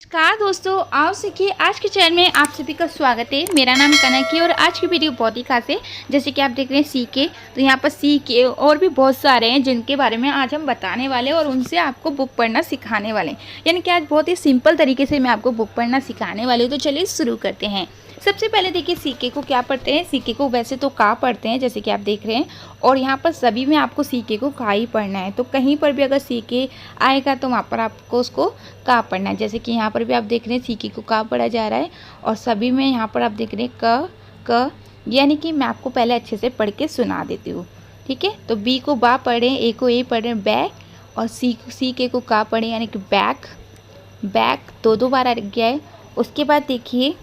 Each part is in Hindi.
नमस्कार दोस्तों, आओ सीखिए। आज के चैनल में आप सभी का स्वागत है। मेरा नाम कनक है और आज की वीडियो बहुत ही खास है। जैसे कि आप देख रहे हैं सीके, तो यहाँ पर सीके और भी बहुत सारे हैं जिनके बारे में आज हम बताने वाले हैं और उनसे आपको बुक पढ़ना सिखाने वाले हैं। यानी कि आज बहुत ही सिंपल तरीके से मैं आपको बुक पढ़ना सिखाने वाली हूँ। तो चलिए शुरू करते हैं। सबसे पहले देखिए सीके को क्या पढ़ते हैं। सीके को वैसे तो का पढ़ते हैं जैसे कि आप देख रहे हैं, और यहाँ पर सभी में आपको सीके को का ही पढ़ना है। तो कहीं पर भी अगर सीके आएगा तो वहाँ पर आपको उसको का पढ़ना है। जैसे कि यहाँ पर भी आप देख रहे हैं सीके को का पढ़ा जा रहा है और सभी में यहाँ पर आप देख रहे हैं क यानी कि मैं आपको पहले अच्छे से पढ़ के सुना देती हूँ। ठीक है, तो बी को बा पढ़ें, ए को ए पढ़ें बैग, और सी के को का पढ़ें यानी कि बैग। बैग दो बार आ गया है। उसके बाद देखिए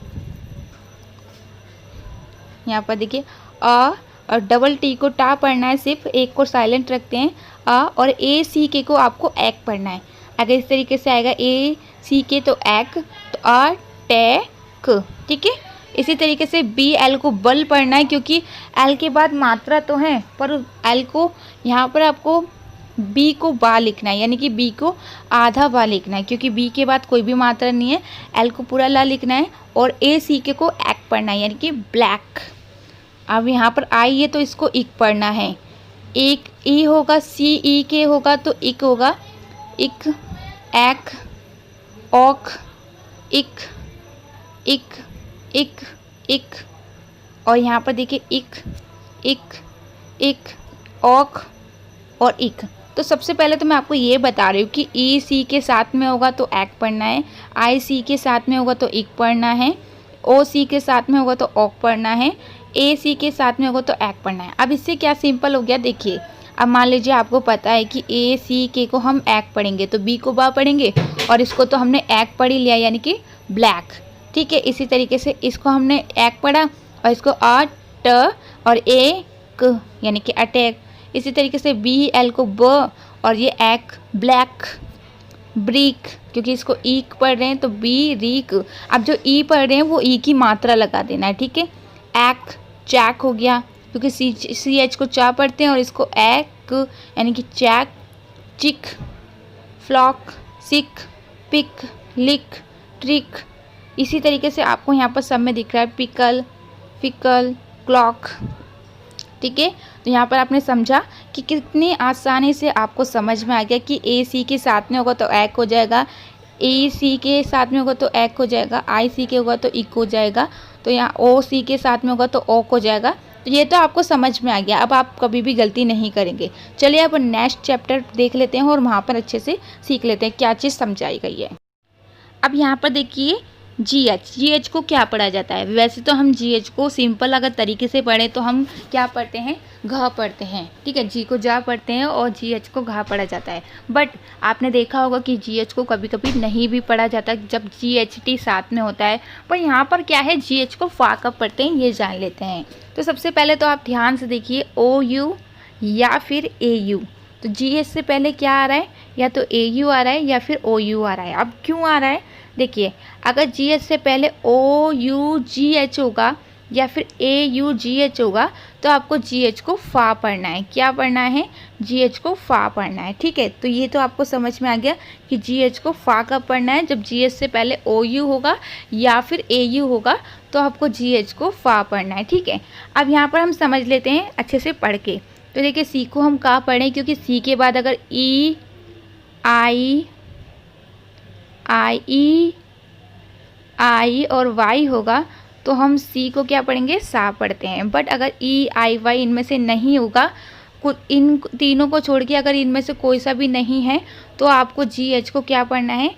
यहाँ पर देखिए और डबल टी को टा पढ़ना है, सिर्फ एक को साइलेंट रखते हैं और ए सी के को आपको एक पढ़ना है। अगर इस तरीके से आएगा ए सी के तो एक, तो टैक। ठीक है, इसी तरीके से बी एल को बल पढ़ना है क्योंकि एल के बाद मात्रा तो है पर एल को यहाँ पर आपको बी को बा लिखना है, यानी कि बी को आधा बा लिखना है क्योंकि बी के बाद कोई भी मात्रा नहीं है। एल को पूरा ला लिखना है और ए सी के को एक पढ़ना है यानी कि ब्लैक। अब यहाँ पर आई है तो इसको इक पढ़ना है। एक ई होगा, सी ई के होगा तो इक होगा। इक, एक, ओक, इक, इक, इक, इक। और यहाँ पर देखिए इक, इक, इक, ओक और इक। तो सबसे पहले तो मैं आपको ये बता रही हूँ कि ई सी के साथ में होगा तो एक पढ़ना है, आई सी के साथ में होगा तो इक पढ़ना है, ओ सी के साथ में होगा तो ओक पढ़ना है, ए सी के साथ में होगा तो एक पढ़ना है। अब इससे क्या सिंपल हो गया देखिए। अब मान लीजिए आपको पता है कि ए सी के को हम एक पढ़ेंगे तो बी को बा पढ़ेंगे और इसको तो हमने एक पढ़ ही लिया यानी कि ब्लैक। ठीक है, इसी तरीके से इसको हमने एक पढ़ा और इसको ट और ए क यानी कि अटैक। इसी तरीके से बी एल को ब और ये एक ब्लैक। ब्रिक, क्योंकि इसको ईक पढ़ रहे हैं तो बी रीक। अब जो ई पढ़ रहे हैं वो ई की मात्रा लगा देना है। ठीक है, एक चैक हो गया क्योंकि सी एच को चा पढ़ते हैं और इसको एक यानी कि चैक। चिक, फ्लॉक, सिक, पिक, लिक, ट्रिक। इसी तरीके से आपको यहाँ पर सब में दिख रहा है पिकल, फिकल, क्लॉक। ठीक है, तो यहाँ पर आपने समझा कि कितनी आसानी से आपको समझ में आ गया कि ए सी के साथ में होगा तो एक हो जाएगा, ए सी के साथ में होगा तो एक हो जाएगा, आई सी के होगा तो इक हो जाएगा, तो यहाँ ओ सी के साथ में होगा तो ओक हो जाएगा। तो ये तो आपको समझ में आ गया। अब आप कभी भी गलती नहीं करेंगे। चलिए अब नेक्स्ट चैप्टर देख लेते हैं और वहाँ पर अच्छे से सीख लेते हैं क्या चीज़ समझाई गई है। अब यहाँ पर देखिए जी एच को क्या पढ़ा जाता है। वैसे तो हम जी एच को सिंपल अगर तरीके से पढ़ें तो हम क्या पढ़ते हैं, घ पढ़ते हैं। ठीक है, जी को जा पढ़ते हैं और जी एच को घा पढ़ा जाता है। बट आपने देखा होगा कि जी एच को कभी कभी नहीं भी पढ़ा जाता जब जी एच टी साथ में होता है। पर यहाँ पर क्या है, जी एच को फा कब पढ़ते हैं ये जान लेते हैं। तो सबसे पहले तो आप ध्यान से देखिए ओ यू या फिर ए यू। तो जी एच से पहले क्या आ रहा है, या तो ए यू आ रहा है या फिर ओ यू आ रहा है। अब क्यों आ रहा है देखिए, अगर जी एच से पहले ओ यू जी एच होगा या फिर ए यू जी एच होगा तो आपको जी एच को फा पढ़ना है। क्या पढ़ना है, जी एच को फा पढ़ना है। ठीक है, तो ये तो आपको समझ में आ गया कि जी एच को फा कब पढ़ना है, जब जी एच से पहले ओ यू होगा या फिर ए यू होगा तो आपको जी एच को फा पढ़ना है। ठीक है, अब यहाँ पर हम समझ लेते हैं अच्छे से पढ़ के। तो देखिए सी को हम का पढ़ें क्योंकि सी के बाद अगर ई आई और वाई होगा तो हम सी को क्या पढ़ेंगे, सा पढ़ते हैं। बट अगर ई आई वाई इनमें से नहीं होगा, इन तीनों को छोड़ के अगर इनमें से कोई सा भी नहीं है तो आपको जी एच को क्या पढ़ना है,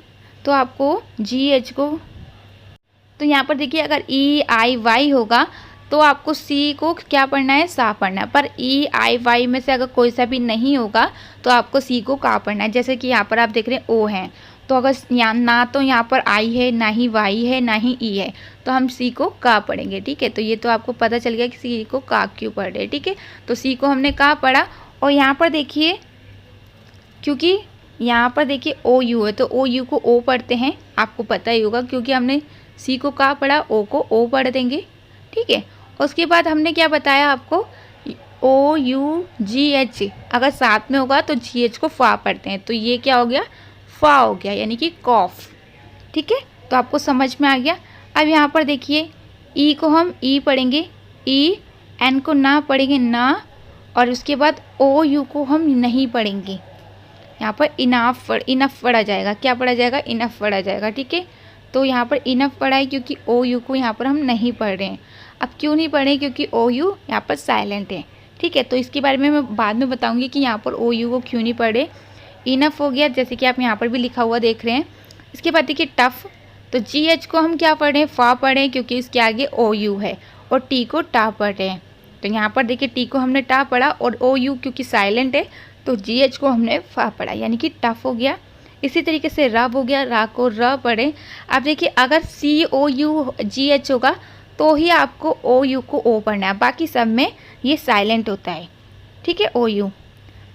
तो आपको जी एच को, तो यहाँ पर देखिए अगर ई आई वाई होगा तो आपको सी को क्या पढ़ना है, सा पढ़ना है। पर ई आई वाई में से अगर कोई सा भी नहीं होगा तो आपको सी को का पढ़ना है। जैसे कि यहाँ पर आप देख रहे हैं ओ है, तो अगर यहाँ ना तो यहाँ पर आई है, ना ही वाई है, ना ही ई है, तो हम सी को का पढ़ेंगे। ठीक है, तो ये तो आपको पता चल गया कि सी को का क्यों पढ़ रहे हैं। ठीक है, तो सी को हमने का पढ़ा। और यहाँ पर देखिए क्योंकि यहाँ पर देखिए ओ यू है तो ओ यू को ओ पढ़ते हैं, आपको पता ही होगा क्योंकि हमने सी को का पढ़ा, ओ को ओ पढ़ देंगे। ठीक है, उसके बाद हमने क्या बताया आपको, ओ यू जी एच अगर साथ में होगा तो जी एच को फा पढ़ते हैं। तो ये क्या हो गया, फा हो गया यानी कि कॉफ। ठीक है, तो आपको समझ में आ गया। अब यहाँ पर देखिए ई को हम ई पढ़ेंगे ई, एन को ना पढ़ेंगे ना, और उसके बाद ओ यू को हम नहीं पढ़ेंगे। यहाँ पर इनफ पढ़ा जाएगा। क्या पढ़ा जाएगा? इनफ पढ़ा जाएगा। ठीक है, तो यहाँ पर इनफ पढ़ा है क्योंकि ओ यू को यहाँ पर हम नहीं पढ़ रहे हैं। अब क्यों नहीं पढ़े? क्योंकि ओ यू यहाँ पर साइलेंट है। ठीक है, तो इसके बारे में मैं बाद में बताऊँगी कि यहाँ पर ओ यू को क्यों नहीं पढ़े। इनफ हो गया, जैसे कि आप यहाँ पर भी लिखा हुआ देख रहे हैं। इसके बाद देखिए टफ, तो जी एच को हम क्या पढ़ें? फा पढ़ें क्योंकि इसके आगे ओ यू है, और टी को टा पढ़ रहे हैं। तो यहाँ पर देखिए टी को हमने टा पढ़ा और ओ यू क्योंकि साइलेंट है तो जी एच को हमने फा पढ़ा, यानी कि टफ हो गया। इसी तरीके से रब हो गया, रा को र पढ़े। अब देखिए अगर सी ओ यू जी एच होगा तो ही आपको ओ यू को ओ पढ़ना है, बाकी सब में ये साइलेंट होता है। ठीक है, ओ यू।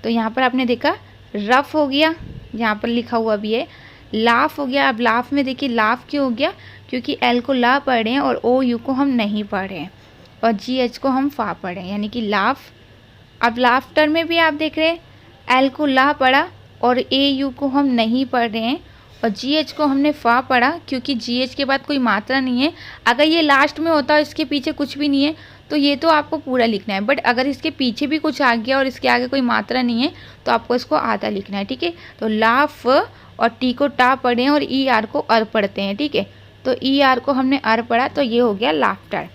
तो यहाँ पर आपने देखा रफ हो गया, यहाँ पर लिखा हुआ भी है। लाफ हो गया। अब लाफ में देखिए लाफ क्यों हो गया? क्योंकि एल को ला पढ़ रहे हैं और ओ यू को हम नहीं पढ़ रहे हैं, और जी एच को हम फा पढ़ रहे हैं, यानी कि लाफ। अब लाफ्टर में भी आप देख रहे हैं एल को ला पढ़ा और ए यू को हम नहीं पढ़ रहे हैं, और जी एच को हमने फा पढ़ा क्योंकि जी एच के बाद कोई मात्रा नहीं है। अगर ये लास्ट में होता है, इसके पीछे कुछ भी नहीं है, तो ये तो आपको पूरा लिखना है। बट अगर इसके पीछे भी कुछ आ गया और इसके आगे कोई मात्रा नहीं है तो आपको इसको आधा लिखना है। ठीक है, तो लाफ और टी को टा पढ़े हैं और ई आर को अर पढ़ते हैं। ठीक है, तो ई आर को हमने अर पढ़ा, तो ये हो गया लाफ्टर।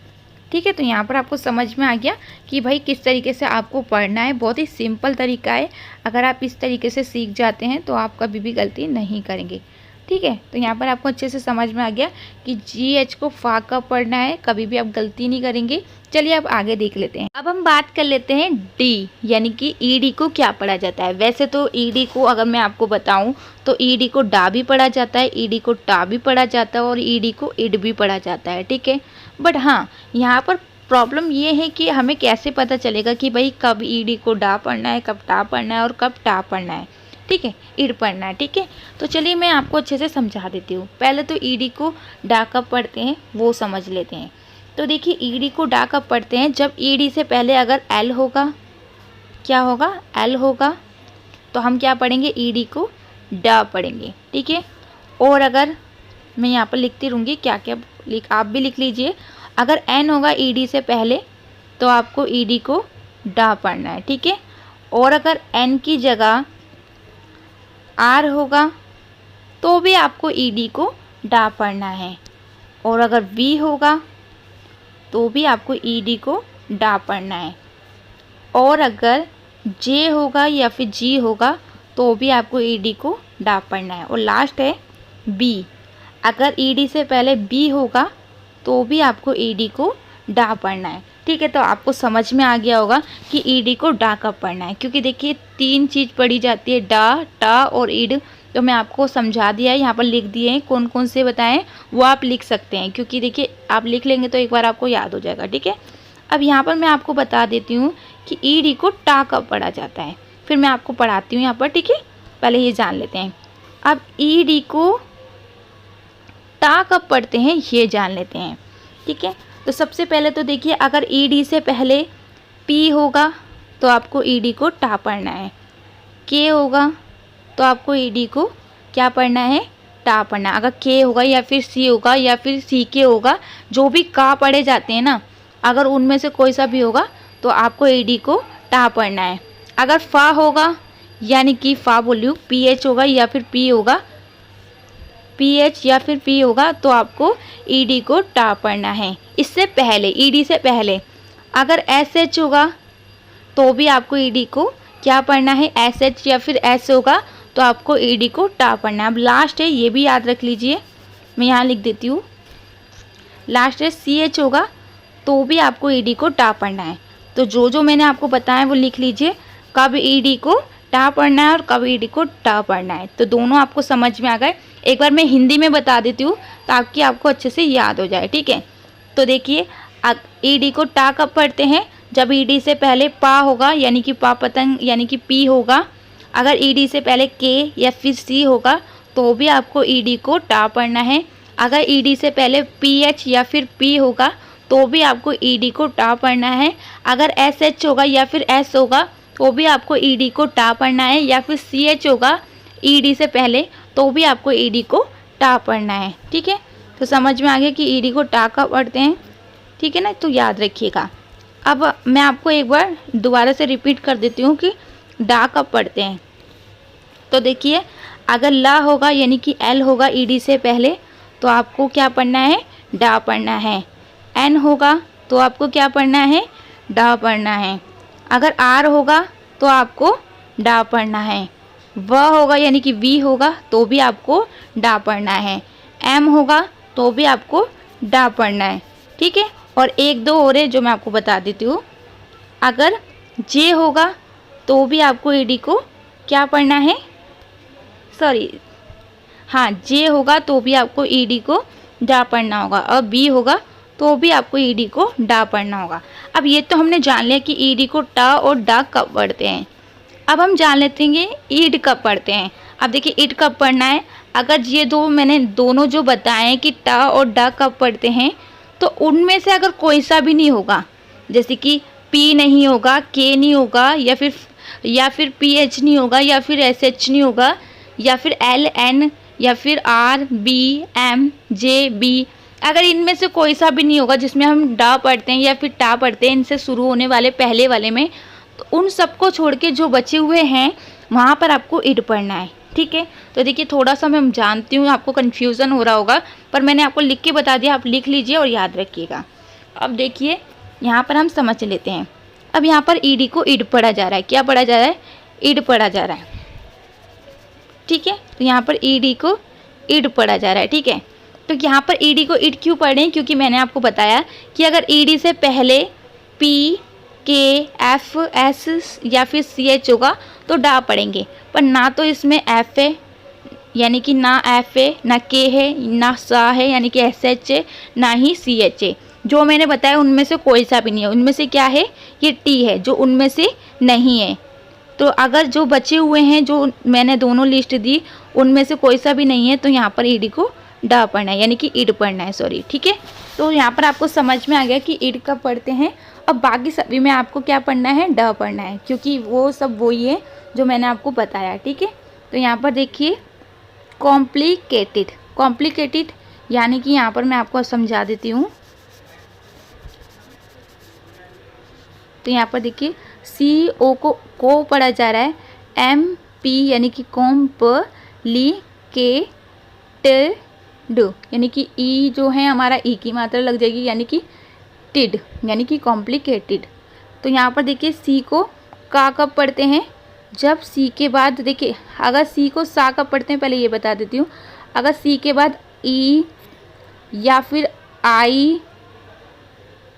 ठीक है, तो यहाँ पर आपको समझ में आ गया कि भाई किस तरीके से आपको पढ़ना है। बहुत ही सिंपल तरीका है, अगर आप इस तरीके से सीख जाते हैं तो आप कभी भी गलती नहीं करेंगे। ठीक है, तो यहाँ पर आपको अच्छे से समझ में आ गया कि जी एच को फा कब पढ़ना है, कभी भी आप गलती नहीं करेंगे। चलिए अब आगे देख लेते हैं। अब हम बात कर लेते हैं डी, यानी कि ईडी को क्या पढ़ा जाता है। वैसे तो ईडी को अगर मैं आपको बताऊं तो ईडी को डा भी पढ़ा जाता है, ईडी को टा भी पढ़ा जाता है और ईडी को इड भी पढ़ा जाता है। ठीक है, बट हाँ यहाँ पर प्रॉब्लम ये है कि हमें कैसे पता चलेगा कि भाई कब ईडी को डा पढ़ना है, कब टा पढ़ना है और कब टा पढ़ना है। ठीक है, इड पढ़ना है। ठीक है, तो चलिए मैं आपको अच्छे से समझा देती हूँ। पहले तो ईडी को डा कब पढ़ते हैं वो समझ लेते हैं। तो देखिए ईडी को डा कब पढ़ते हैं? जब ईडी से पहले अगर एल होगा, क्या होगा? एल होगा, तो हम क्या पढ़ेंगे? ईडी को डा पढ़ेंगे। ठीक है, और अगर मैं यहाँ पर लिखती रहूँगी क्या क्या आप भी लिख लीजिए। अगर एन होगा ईडी से पहले तो आपको ईडी को डा पढ़ना है। ठीक है, और अगर एन की जगह आर होगा तो भी आपको ईडी को डा पढ़ना है, और अगर वी होगा तो भी आपको ईडी को डा पढ़ना है, और अगर जे होगा या फिर जी होगा तो भी आपको ईडी को डा पढ़ना है। और लास्ट है बी, अगर ईडी से पहले बी होगा तो भी आपको ईडी को डा पढ़ना है। ठीक है, तो आपको समझ में आ गया होगा कि ईडी को डा कब पढ़ना है, क्योंकि देखिए तीन चीज़ पढ़ी जाती है, डा, टा और ईड। तो मैं आपको समझा दिया है, यहाँ पर लिख दिए हैं कौन कौन से बताएं, वो आप लिख सकते हैं, क्योंकि देखिए आप लिख लेंगे तो एक बार आपको याद हो जाएगा। ठीक है, अब यहाँ पर मैं आपको बता देती हूँ कि ईडी को टा कब पढ़ा जाता है, फिर मैं आपको पढ़ाती हूँ यहाँ पर। ठीक है, पहले ये जान लेते हैं। अब ईडी को टा कब पढ़ते हैं ये जान लेते हैं। ठीक है, तो सबसे पहले तो देखिए अगर ईडी से पहले पी होगा तो आपको ईडी को टा पढ़ना है, के होगा तो आपको ईडी को क्या पढ़ना है? टा पढ़ना है। अगर के होगा या फिर सी होगा या फिर सी के होगा, जो भी का पढ़े जाते हैं ना, अगर उनमें से कोई सा भी होगा तो आपको ईडी को टा पढ़ना है। अगर फा होगा, यानी कि फा बोलियो पी एच होगा या फिर पी होगा, पी एच या फिर पी होगा तो आपको ईडी को टा पढ़ना है। इससे पहले, ईडी से पहले अगर एस एच होगा तो भी आपको ईडी को क्या पढ़ना है? एस एच या फिर एस होगा तो आपको ईडी को टा पढ़ना है। अब लास्ट है, ये भी याद रख लीजिए, मैं यहाँ लिख देती हूँ। लास्ट है सी एच होगा तो भी आपको ईडी को टा पढ़ना है। तो जो जो मैंने आपको बताया वो लिख लीजिए, कब ईडी को टा पढ़ना है और कब ईडी को टा पढ़ना है। तो दोनों आपको समझ में आ गए। एक बार मैं हिंदी में बता देती हूँ ताकि आपको अच्छे से याद हो जाए। ठीक है, तो देखिए ईडी को टा कब पढ़ते हैं? जब ईडी से पहले पा होगा, यानी कि पा पतंग यानी कि पी होगा। अगर ईडी से पहले के या फिर सी होगा तो भी आपको ईडी को टा पढ़ना है। अगर ईडी से पहले पी एच या फिर पी होगा तो भी आपको ईडी को टा पढ़ना है। अगर एस एच होगा या फिर एस होगा तो भी आपको ईडी को टा पढ़ना है, या फिर सी एच होगा ईडी से पहले तो भी आपको ईडी को टा पढ़ना है। ठीक है, तो समझ में आ गया कि ईडी को टा कब पढ़ते हैं। ठीक है ना, तो याद रखिएगा। अब मैं आपको एक बार दोबारा से रिपीट कर देती हूँ कि डा कब पढ़ते हैं। तो देखिए, अगर ला होगा यानी कि एल होगा ईडी से पहले, तो आपको क्या पढ़ना है, डा पढ़ना है। एन होगा तो आपको क्या पढ़ना है, डा पढ़ना है। अगर आर होगा तो आपको डा पढ़ना है। व होगा यानी कि वी होगा तो भी आपको डा पढ़ना है। एम होगा तो भी आपको डा पढ़ना है। ठीक है, और एक दो और है जो मैं आपको बता देती हूँ। अगर जे होगा तो भी आपको ईडी को क्या पढ़ना है, सॉरी हाँ, जे होगा तो भी आपको ईडी को डा पढ़ना होगा, और बी होगा तो भी आपको ईडी को डा पढ़ना होगा। अब ये तो हमने जान लिया कि ईडी को टा और डा कब पढ़ते हैं। अब हम जान लेते हैं ईड कब पढ़ते हैं। अब देखिए ईड कब पढ़ना है। अगर ये दो मैंने दोनों जो बताए हैं कि टा और डा कब पढ़ते हैं, तो उनमें से अगर कोई सा भी नहीं होगा, जैसे कि पी नहीं होगा, के नहीं होगा, या फिर पी एच नहीं होगा, या फिर एस एच नहीं होगा, या फिर एल एन, या फिर R B M J B, अगर इनमें से कोई सा भी नहीं होगा जिसमें हम डा पढ़ते हैं या फिर टा पढ़ते हैं, इनसे शुरू होने वाले पहले वाले में, तो उन सबको छोड़ के जो बचे हुए हैं वहाँ पर आपको ईड पढ़ना है। ठीक है, तो देखिए थोड़ा सा मैं जानती हूँ आपको कन्फ्यूज़न हो रहा होगा, पर मैंने आपको लिख के बता दिया, आप लिख लीजिए और याद रखिएगा। अब देखिए यहाँ पर हम समझ लेते हैं। अब यहाँ पर ईडी को ईड पढ़ा जा रहा है। क्या पढ़ा जा रहा है, ईड पढ़ा जा रहा है। ठीक है, तो यहाँ पर ईडी को ईड पढ़ा जा रहा है। ठीक है, तो यहाँ पर ईडी को ईड क्यों पढ़ें, क्योंकि मैंने आपको बताया कि अगर ईडी से पहले पी के एफ एस या फिर सी एच होगा तो डा पढ़ेंगे, पर ना तो इसमें एफ है यानी कि ना एफ है, ना के है, ना सा है यानी कि एस एच है, ना ही सी एच है। जो मैंने बताया उनमें से कोई सा भी नहीं है। उनमें से क्या है, ये टी है जो उनमें से नहीं है। तो अगर जो बचे हुए हैं जो मैंने दोनों लिस्ट दी उनमें से कोई सा भी नहीं है, तो यहाँ पर ईडी को डा पढ़ना है यानी कि ईड पढ़ना है, सॉरी। ठीक है, तो यहाँ पर आपको समझ में आ गया कि ईड कब पढ़ते हैं। अब बाकी सभी में आपको क्या पढ़ना है, डा पढ़ना है, क्योंकि वो सब वही है जो मैंने आपको बताया। ठीक है, तो यहाँ पर देखिए कॉम्प्लिकेटेड, कॉम्प्लिकेटेड यानी कि यहाँ पर मैं आपको समझा देती हूँ। तो यहाँ पर देखिए सी ओ को पढ़ा जा रहा है, एम पी यानी कि कॉम्प्लिकेटेड यानी कि ई जो है हमारा ई की मात्रा लग जाएगी यानी कि टिड यानी कि कॉम्प्लिकेटेड। तो यहाँ पर देखिए सी को का कब पढ़ते हैं, जब सी के बाद देखिए अगर सी को सा कब पढ़ते हैं पहले ये बता देती हूँ। अगर सी के बाद ई या फिर आई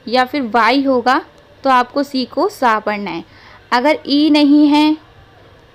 या फिर वाई होगा तो आपको सी को सा पढ़ना है। अगर ई नहीं है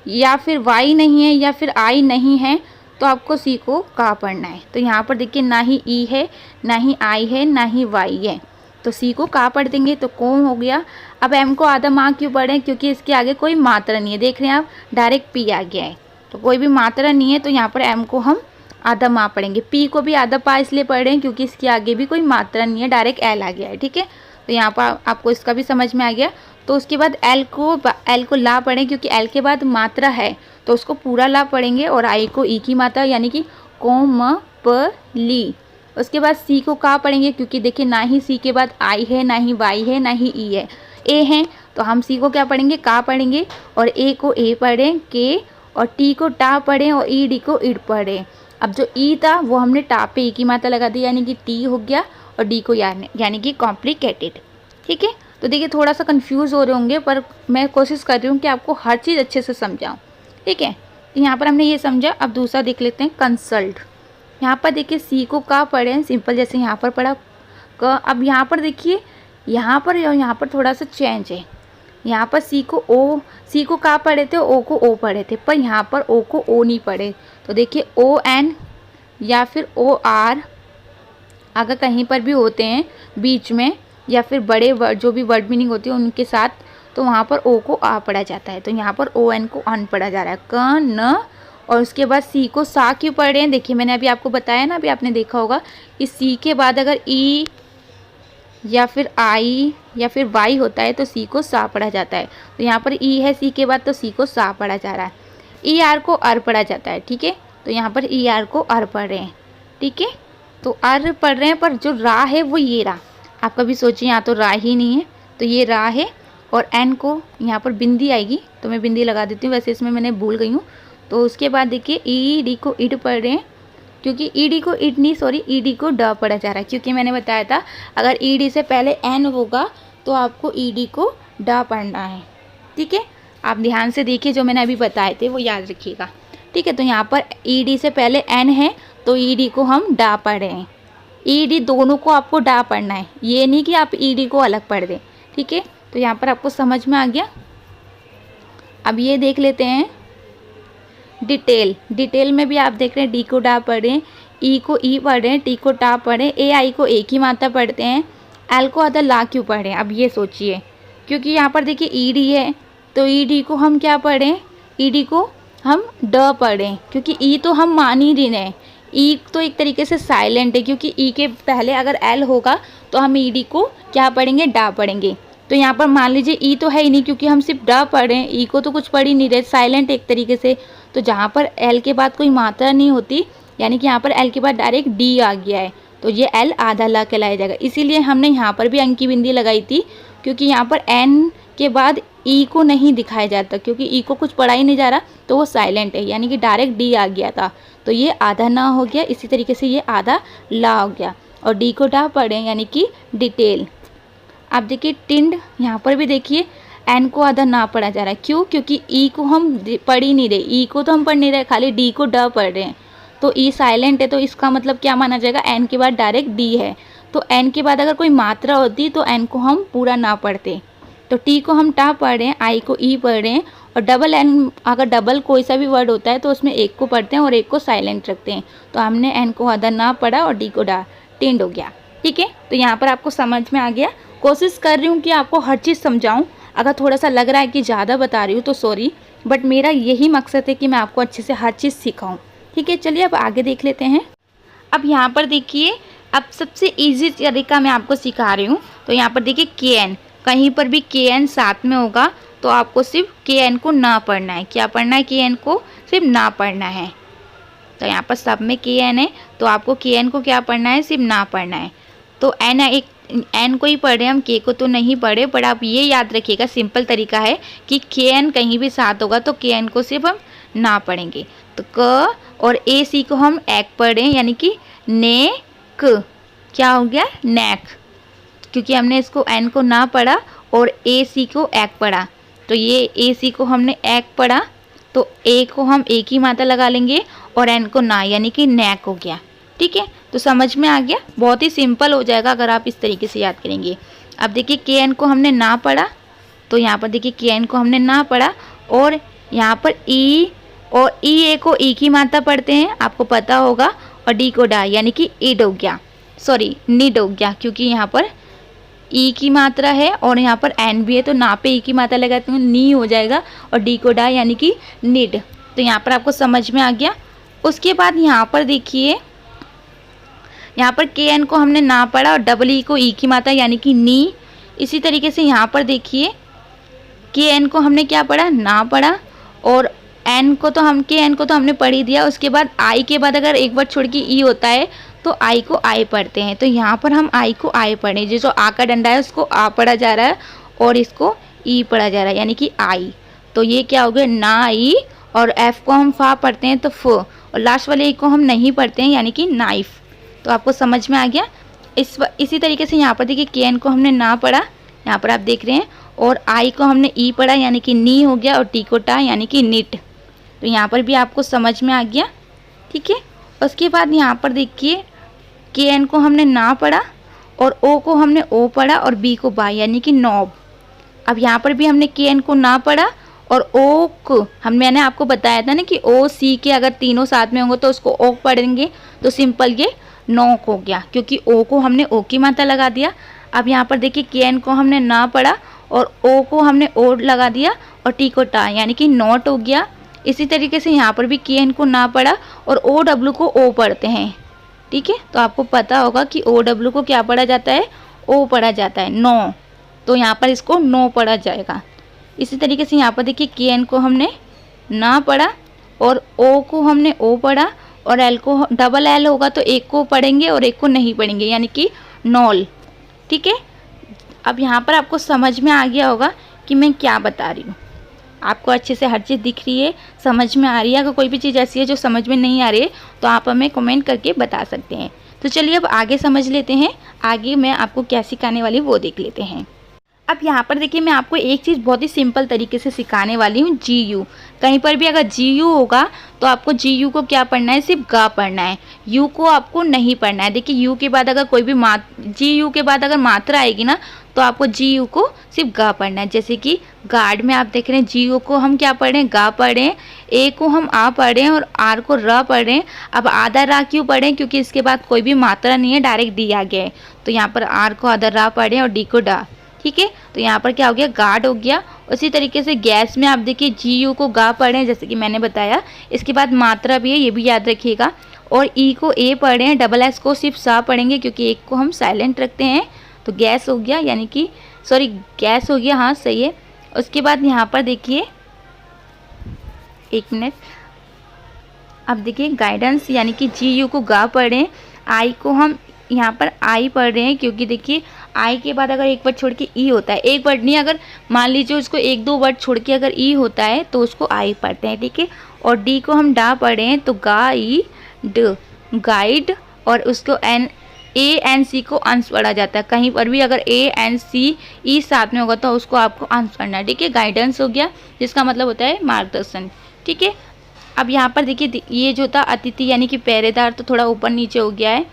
या फिर वाई नहीं है या फिर आई नहीं है तो आपको सी को का पढ़ना है। तो यहाँ पर देखिए ना ही ई है, ना ही आई है, ना ही वाई है, तो सी को का पढ़ देंगे तो कौन हो गया। अब एम को आधा माँ क्यों पढ़ें, क्योंकि इसके आगे कोई मात्रा नहीं है। देख रहे हैं आप, डायरेक्ट पी आ गया है, तो कोई भी मात्रा नहीं है, तो यहाँ पर एम को हम आधा माँ पढ़ेंगे। पी को भी आधा पा इसलिए पढ़ रहे हैं क्योंकि इसके आगे भी कोई मात्रा नहीं है, डायरेक्ट एल आ गया है। ठीक है, तो यहाँ पर आपको इसका भी समझ में आ गया। तो उसके बाद एल को ला पढ़ें, क्योंकि एल के बाद मात्रा है तो उसको पूरा ला पढ़ेंगे, और आई को ई की मात्रा यानी कि कोम प ली। उसके बाद सी को का पढ़ेंगे, क्योंकि देखिए ना ही सी के बाद आई है, ना ही वाई है, ना ही ई है, ए है, तो हम सी को क्या पढ़ेंगे, का पढ़ेंगे, और ए को ए पढ़ें के, और टी को टा पढ़ें, और ई डी को इड पढ़ें। अब जो ई था वो हमने टा पे ई की मात्रा लगा दी यानी कि टी हो गया, और डी को यानी कि कॉम्प्लिकेटेड। ठीक है, तो देखिए थोड़ा सा कंफ्यूज हो रहे होंगे, पर मैं कोशिश कर रही हूँ कि आपको हर चीज़ अच्छे से समझाऊँ। ठीक है, तो यहाँ पर हमने ये समझा। अब दूसरा देख लेते हैं, कंसल्ट। यहाँ पर देखिए सी को का पढ़ें, सिंपल जैसे यहाँ पर पढ़ा क। अब यहाँ पर देखिए यहाँ पर थोड़ा सा चेंज है। यहाँ पर सी को का पढ़े थे, ओ को ओ पढ़े थे, पर यहाँ पर ओ को ओ नहीं पढ़े। तो देखिए ओ एन या फिर ओ आर अगर कहीं पर भी होते हैं बीच में, या फिर बड़े वर्ड जो भी वर्ड मीनिंग होती है उनके साथ, तो वहाँ पर ओ को आ पढ़ा जाता है। तो यहाँ पर ओ एन को अन पढ़ा जा रहा है, क न। और उसके बाद सी को सा क्यों पढ़ रहे हैं, देखिए मैंने अभी आपको बताया ना, अभी आपने देखा होगा कि सी के बाद अगर ई या फिर आई या फिर वाई होता है तो सी को सा पढ़ा जाता है। तो यहाँ पर ई है सी के बाद, तो सी को सा पढ़ा जा रहा है। ई आर को अर पढ़ा जाता है। ठीक है, तो यहाँ पर ई आर को अर पढ़ रहे हैं। ठीक है। तो आर पढ़ रहे हैं, पर जो रा है वो ये रहा। आप कभी सोचिए यहाँ तो रा ही नहीं है, तो ये रा है। और एन को यहाँ पर बिंदी आएगी, तो मैं बिंदी लगा देती हूँ, वैसे इसमें मैंने भूल गई हूँ। तो उसके बाद देखिए ई डी को इड पढ़ रहे हैं, क्योंकि ई डी को इड नहीं, सॉरी ई डी को ड पढ़ा जा रहा है, क्योंकि मैंने बताया था अगर ई डी से पहले एन होगा तो आपको ई डी को ड पढ़ना है। ठीक है, आप ध्यान से देखिए, जो मैंने अभी बताए थे वो याद रखिएगा। ठीक है, तो यहाँ पर ई डी से पहले एन है तो ई डी को हम डा पढ़ रहे हैं। ई डी दोनों को आपको डा पढ़ना है, ये नहीं कि आप ई डी को अलग पढ़ दें। ठीक है, तो यहाँ पर आपको समझ में आ गया। अब ये देख लेते हैं डिटेल। डिटेल में भी आप देख रहे हैं डी को डा पढ़ रहे हैं, ई को ई पढ़ रहे हैं, टी को टा पढ़े, ए आई को एक ही मात्रा पढ़ते हैं, एल को आधा ला क्यों पढ़ रहे हैं। अब ये सोचिए, क्योंकि यहाँ पर देखिए ई डी है तो ई डी को हम क्या पढ़ें, ई डी को हम ड पढ़ें, क्योंकि ई तो हम मान ही नहीं रहे। ई तो एक तरीके से साइलेंट है, क्योंकि ई के पहले अगर एल होगा तो हम ई डी को क्या पढ़ेंगे, डा पढ़ेंगे। तो यहाँ पर मान लीजिए ई तो है ही नहीं, क्योंकि हम सिर्फ ड पढ़ रहे हैं, ई को तो कुछ पढ़ ही नहीं रहे, साइलेंट एक तरीके से। तो जहाँ पर एल के बाद कोई मात्रा नहीं होती, यानी कि यहाँ पर एल के बाद डायरेक्ट डी आ गया है, तो ये एल आधा ला कहलाया जाएगा। इसीलिए हमने यहाँ पर भी अंक की बिंदी लगाई थी, क्योंकि यहाँ पर एन के बाद ई को नहीं दिखाया जाता, क्योंकि ई को कुछ पढ़ा ही नहीं जा रहा, तो वो साइलेंट है, यानी कि डायरेक्ट डी आ गया था, तो ये आधा ना हो गया। इसी तरीके से ये आधा ला हो गया, और डी को डा पढ़े यानी कि डिटेल। आप देखिए टिंड, यहाँ पर भी देखिए एन को आधा ना पढ़ा जा रहा है, क्यों, क्योंकि ई को हम पढ़ ही नहीं रहे, ई को तो हम पढ़ नहीं रहे, खाली डी को ड पढ़ रहे हैं। तो ई साइलेंट है, तो इसका मतलब क्या माना जाएगा, एन के बाद डायरेक्ट डी है। तो एन के बाद अगर कोई मात्रा होती तो एन को हम पूरा ना पढ़ते। तो टी को हम टा पढ़ रहे हैं, आई को ई पढ़ रहे हैं, और डबल एन, अगर डबल कोई सा भी वर्ड होता है तो उसमें एक को पढ़ते हैं और एक को साइलेंट रखते हैं। तो हमने एन को आधा ना पढ़ा और डी को डा, टिंड हो गया। ठीक है, तो यहाँ पर आपको समझ में आ गया। कोशिश कर रही हूँ कि आपको हर चीज़ समझाऊँ, अगर थोड़ा सा लग रहा है कि ज़्यादा बता रही हूँ तो सॉरी, बट मेरा यही मकसद है कि मैं आपको अच्छे से हर चीज़ सिखाऊँ। ठीक है, चलिए अब आगे देख लेते हैं। अब यहाँ पर देखिए, अब सबसे इजी तरीका मैं आपको सिखा रही हूँ। तो यहाँ पर देखिए के एन, कहीं पर भी के एन साथ में होगा तो आपको सिर्फ के एन को ना पढ़ना है। क्या पढ़ना है, के एन को सिर्फ ना पढ़ना है। तो यहाँ पर सब में के एन है तो आपको के एन को क्या पढ़ना है, सिर्फ ना पढ़ना है। तो एन एक एन को ही पढ़े हम, के को तो नहीं पढ़े, बट आप ये याद रखिएगा, सिंपल तरीका है कि के एन कहीं भी साथ होगा तो के एन को सिर्फ हम ना पढ़ेंगे। तो क और ए सी को हम एक पढ़ें, यानी कि ने क, क्या हो गया, नेक, क्योंकि हमने इसको एन को ना पढ़ा और ए सी को एक पढ़ा। तो ये ए सी को हमने एक पढ़ा, तो ए को हम एक ही मात्रा लगा लेंगे और एन को ना, यानी कि नेक हो गया। ठीक है, तो समझ में आ गया, बहुत ही सिंपल हो जाएगा अगर आप इस तरीके से याद करेंगे। अब देखिए के एन को हमने ना पढ़ा, तो यहाँ पर देखिए के एन को हमने ना पढ़ा, और यहाँ पर ई और ई ए को एक ही मात्रा पढ़ते हैं, आपको पता होगा, और डी को डा, यानी कि इड हो गया, सॉरी निड हो गया, क्योंकि यहाँ पर ई की मात्रा है और यहाँ पर एन भी है, तो ना पे ई की मात्रा लगाते हैं, नी हो जाएगा, और डी को डा यानी कि निड। तो यहाँ पर आपको समझ में आ गया। उसके बाद यहाँ पर देखिए, यहाँ पर के एन को हमने ना पढ़ा और डबल ई को ई की मात्रा यानी कि नी। इसी तरीके से यहाँ पर देखिए के एन को हमने क्या पढ़ा, ना पढ़ा, और एन को तो हम के एन को तो हमने पढ़ ही दिया। उसके बाद आई के बाद अगर एक बार छोड़ के ई होता है तो आई को आई पढ़ते हैं। तो यहाँ पर हम आई को आई पढ़ें, जो आ का डंडा है उसको आ पढ़ा जा रहा है और इसको ई पढ़ा जा रहा है, यानी कि आई। तो ये क्या हो गया, ना आई, और एफ को हम फा पढ़ते हैं तो फ, और लास्ट वाले ई को हम नहीं पढ़ते हैं, यानी कि नाइफ। तो आपको समझ में आ गया। इसी तरीके से यहाँ पर देखिए के एन को हमने ना पढ़ा, यहाँ पर आप देख रहे हैं, और आई को हमने ई पढ़ा यानी कि नी हो गया, और टी को टा यानी कि निट। तो यहाँ पर भी आपको समझ में आ गया। ठीक है, उसके बाद यहाँ पर देखिए के एन को हमने ना पढ़ा और ओ को हमने ओ पढ़ा और बी को बा यानी कि नॉब। अब यहाँ पर भी हमने के एन को ना पढ़ा और ओ को मैंने आपको बताया था ना कि ओ सी के अगर तीनों साथ में होंगे तो उसको ओ पढ़ेंगे, तो सिंपल ये नॉक हो गया, क्योंकि ओ को हमने ओ की मात्रा लगा दिया। अब यहाँ पर देखिए के एन को हमने ना पढ़ा और ओ को हमने ओ लगा दिया और टी को टा यानी कि नॉट हो गया। इसी तरीके से यहाँ पर भी के एन को ना पढ़ा और ओ डब्ल्यू को ओ पढ़ते हैं। ठीक है, तो आपको पता होगा कि ओ डब्ल्यू को क्या पढ़ा जाता है, ओ पढ़ा जाता है, नो। तो यहाँ पर इसको नो पढ़ा जाएगा। इसी तरीके से यहाँ पर देखिए के एन को हमने ना पढ़ा और ओ को हमने ओ पढ़ा और एल को डबल एल होगा तो एक को पढ़ेंगे और एक को नहीं पढ़ेंगे, यानी कि नॉल। ठीक है, अब यहाँ पर आपको समझ में आ गया होगा कि मैं क्या बता रही हूँ। आपको अच्छे से हर चीज़ दिख रही है, समझ में आ रही है। अगर कोई भी चीज़ ऐसी है जो समझ में नहीं आ रही है तो आप हमें कमेंट करके बता सकते हैं। तो चलिए अब आगे समझ लेते हैं, आगे मैं आपको क्या सिखाने वाली वो देख लेते हैं। अब यहाँ पर देखिए मैं आपको एक चीज़ बहुत ही सिंपल तरीके से सिखाने वाली हूँ, जी यू। कहीं पर भी अगर जी यू होगा तो आपको जी यू को क्या पढ़ना है, सिर्फ गा पढ़ना है, यू को आपको नहीं पढ़ना है। देखिए यू के बाद अगर कोई भी जी यू के बाद अगर मात्रा आएगी ना तो आपको जी यू को सिर्फ गा पढ़ना है। जैसे कि गार्ड में आप देख रहे हैं जी यू को हम क्या पढ़ें, गा पढ़ें, ए को हम आ पढ़ें और आर को र पढ़ें। अब आधा रा क्यों पढ़ें, क्योंकि इसके बाद कोई भी मात्रा नहीं है, डायरेक्ट डी आ गया है, तो यहाँ पर आर को आधा रा पढ़ें और डी को डा। ठीक है, तो यहाँ पर क्या हो गया, गार्ड हो गया। उसी तरीके से गैस में आप देखिए जी यू को गा पढ़ें, जैसे कि मैंने बताया। इसके बाद मात्रा भी है, ये भी याद रखिएगा। और ई को ए पढ़ें, डबल एस को सिर्फ सा पढ़ेंगे क्योंकि एक को हम साइलेंट रखते हैं। तो गैस हो गया, यानी कि सॉरी गैस हो गया, हाँ सही है। उसके बाद यहाँ पर देखिए, एक मिनट, अब देखिए गाइडेंस, यानी कि जी यू को गा पढ़ें, आई को हम यहाँ पर आई पढ़ रहे हैं क्योंकि देखिए आई के बाद अगर एक वर्ड छोड़ के ई होता है, एक वर्ड नहीं, अगर मान लीजिए उसको एक दो वर्ड छोड़ के अगर ई होता है तो उसको आई पढ़ते हैं। ठीक है, और डी को हम डा पढ़े हैं तो गा ई ड, गाइड। और उसको एन ए एन सी को अंश पढ़ा जाता है। कहीं पर भी अगर ए एन सी ई साथ में होगा तो उसको आपको अंश पढ़ना है। ठीक है, गाइडेंस हो गया, जिसका मतलब होता है मार्गदर्शन। ठीक है, अब यहाँ पर देखिए ये जो था अतिथि यानी कि पहरेदार, तो थोड़ा ऊपर नीचे हो गया है,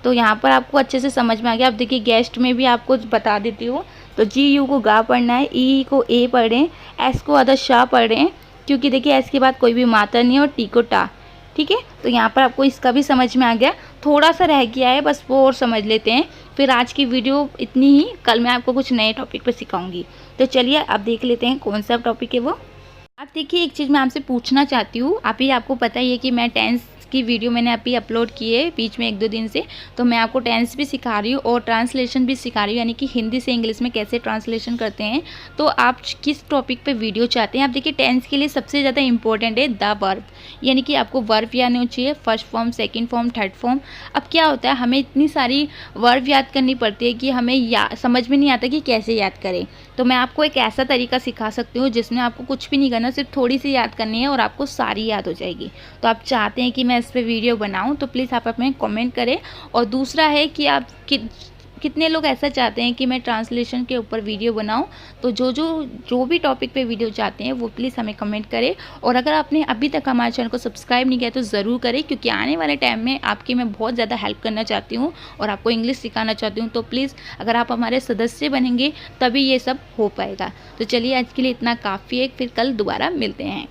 तो यहाँ पर आपको अच्छे से समझ में आ गया। अब देखिए गेस्ट में भी आपको बता देती हूँ। तो जी यू को गा पढ़ना है, ई को ए पढ़ें, एस को आधा शाह पढ़ें क्योंकि देखिए एस के बाद कोई भी मात्रा नहीं है, और टी को टा। ठीक है, तो यहाँ पर आपको इसका भी समझ में आ गया। थोड़ा सा रह गया है, बस वो और समझ लेते हैं। फिर आज की वीडियो इतनी ही, कल मैं आपको कुछ नए टॉपिक पर सिखाऊंगी। तो चलिए अब देख लेते हैं कौन सा टॉपिक है वो। आप देखिए एक चीज़ मैं आपसे पूछना चाहती हूँ। अभी आपको पता ही है कि मैं टेंस की वीडियो मैंने अभी अपलोड की है बीच में 1-2 दिन से, तो मैं आपको टेंस भी सिखा रही हूँ और ट्रांसलेशन भी सिखा रही हूँ, यानी कि हिंदी से इंग्लिश में कैसे ट्रांसलेशन करते हैं। तो आप किस टॉपिक पे वीडियो चाहते हैं। आप देखिए टेंस के लिए सबसे ज़्यादा इंपॉर्टेंट है द वर्ब, यानी कि आपको वर्ब याद होना चाहिए, first form, second form, third form. अब क्या होता है, हमें इतनी सारी वर्ब याद करनी पड़ती है कि हमें समझ में नहीं आता कि कैसे याद करें। तो मैं आपको एक ऐसा तरीका सिखा सकती हूँ जिसमें आपको कुछ भी नहीं करना, सिर्फ थोड़ी सी याद करनी है और आपको सारी याद हो जाएगी। तो आप चाहते हैं कि मैं इस पर वीडियो बनाऊं तो प्लीज़ आप हमें कमेंट करें। और दूसरा है कि आप कितने लोग ऐसा चाहते हैं कि मैं ट्रांसलेशन के ऊपर वीडियो बनाऊं। तो जो भी टॉपिक पे वीडियो चाहते हैं वो प्लीज़ हमें कमेंट करें। और अगर आपने अभी तक हमारे चैनल को सब्सक्राइब नहीं किया तो ज़रूर करें, क्योंकि आने वाले टाइम में आपकी मैं बहुत ज़्यादा हेल्प करना चाहती हूँ और आपको इंग्लिश सिखाना चाहती हूँ। तो प्लीज़ अगर आप हमारे सदस्य बनेंगे तभी ये सब हो पाएगा। तो चलिए आज के लिए इतना काफ़ी है, फिर कल दोबारा मिलते हैं।